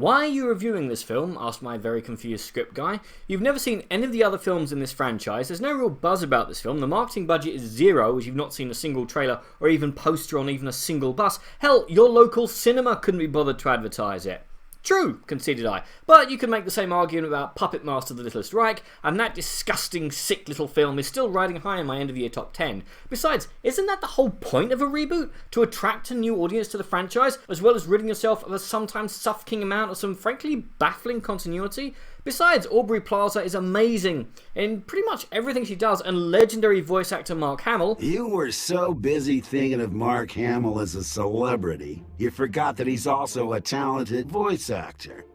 "Why are you reviewing this film?" asked my very confused script guy. "You've never seen any of the other films in this franchise. There's no real buzz about this film. The marketing budget is zero, as you've not seen a single trailer or even poster on even a single bus. Hell, your local cinema couldn't be bothered to advertise it." "True," conceded I, "but you can make the same argument about Puppet Master: The Littlest Reich, and that disgusting, sick little film is still riding high in my end-of-year top 10. Besides, isn't that the whole point of a reboot? To attract a new audience to the franchise, as well as ridding yourself of a sometimes suffocating amount of some frankly baffling continuity? Besides, Aubrey Plaza is amazing in pretty much everything she does, and legendary voice actor Mark Hamill..." You were so busy thinking of Mark Hamill as a celebrity, you forgot that he's also a talented voice actor.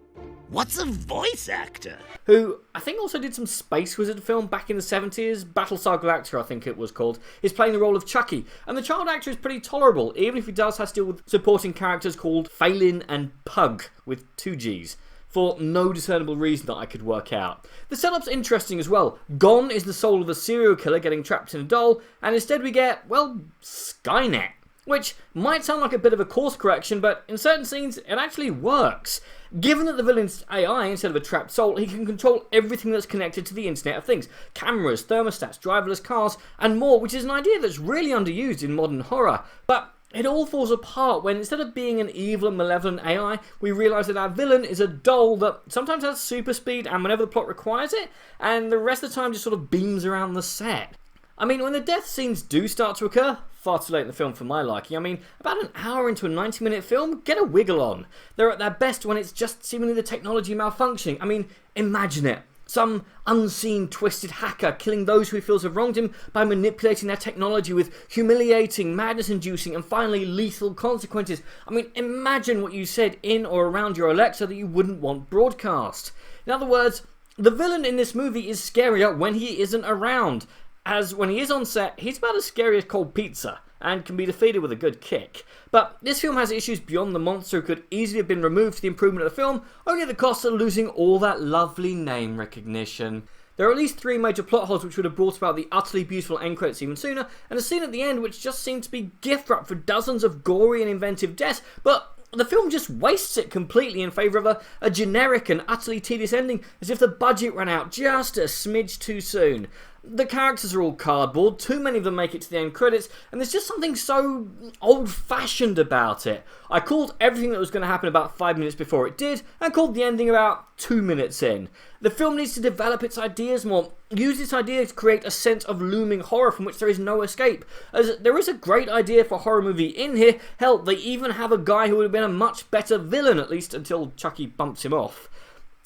What's a voice actor? Who I think also did some Space Wizard film back in the 70s, Battlestar Galactica I think it was called, is playing the role of Chucky, and the child actor is pretty tolerable, even if he does have to deal with supporting characters called Phelan and Pug, with 2 Gs. For no discernible reason that I could work out. The setup's interesting as well. Gon is the soul of a serial killer getting trapped in a doll, and instead we get, well, Skynet. Which might sound like a bit of a course correction, but in certain scenes it actually works. Given that the villain's AI instead of a trapped soul, he can control everything that's connected to the Internet of Things. Cameras, thermostats, driverless cars, and more, which is an idea that's really underused in modern horror. But it all falls apart when, instead of being an evil and malevolent AI, we realise that our villain is a doll that sometimes has super speed and whenever the plot requires it, and the rest of the time just sort of beams around the set. I mean, when the death scenes do start to occur, far too late in the film for my liking. I mean, about an hour into a 90-minute film, get a wiggle on. They're at their best when it's just seemingly the technology malfunctioning. I mean, imagine it. Some unseen, twisted hacker killing those who he feels have wronged him by manipulating their technology with humiliating, madness-inducing, and finally lethal consequences. I mean, imagine what you said in or around your Alexa that you wouldn't want broadcast. In other words, the villain in this movie is scarier when he isn't around, as when he is on set, he's about as scary as cold pizza, and can be defeated with a good kick. But this film has issues beyond the monster who could easily have been removed for the improvement of the film, only at the cost of losing all that lovely name recognition. There are at least 3 major plot holes which would have brought about the utterly beautiful end credits even sooner, and a scene at the end which just seemed to be gift wrapped for dozens of gory and inventive deaths, but the film just wastes it completely in favour of a generic and utterly tedious ending, as if the budget ran out just a smidge too soon. The characters are all cardboard, too many of them make it to the end credits, and there's just something so old-fashioned about it. I called everything that was going to happen about 5 minutes before it did, and called the ending about 2 minutes in. The film needs to develop its ideas more, use its idea to create a sense of looming horror from which there is no escape, as there is a great idea for a horror movie in here. Hell, they even have a guy who would have been a much better villain, at least until Chucky bumps him off.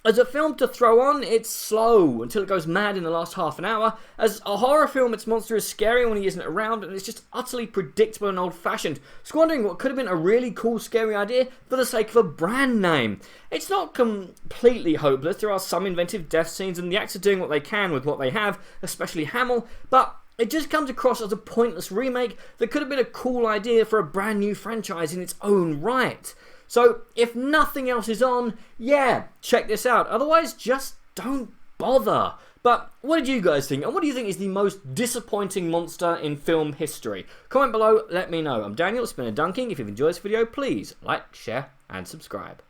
As a film to throw on, it's slow until it goes mad in the last half an hour. As a horror film, its monster is scary when he isn't around, and it's just utterly predictable and old-fashioned, squandering what could have been a really cool, scary idea for the sake of a brand name. It's not completely hopeless. There are some inventive death scenes, and the actors are doing what they can with what they have, especially Hamill, but it just comes across as a pointless remake that could have been a cool idea for a brand new franchise in its own right. So, if nothing else is on, yeah, check this out. Otherwise, just don't bother. But what did you guys think? And what do you think is the most disappointing monster in film history? Comment below, let me know. I'm Daniel, it's been a dunking. If you've enjoyed this video, please like, share, and subscribe.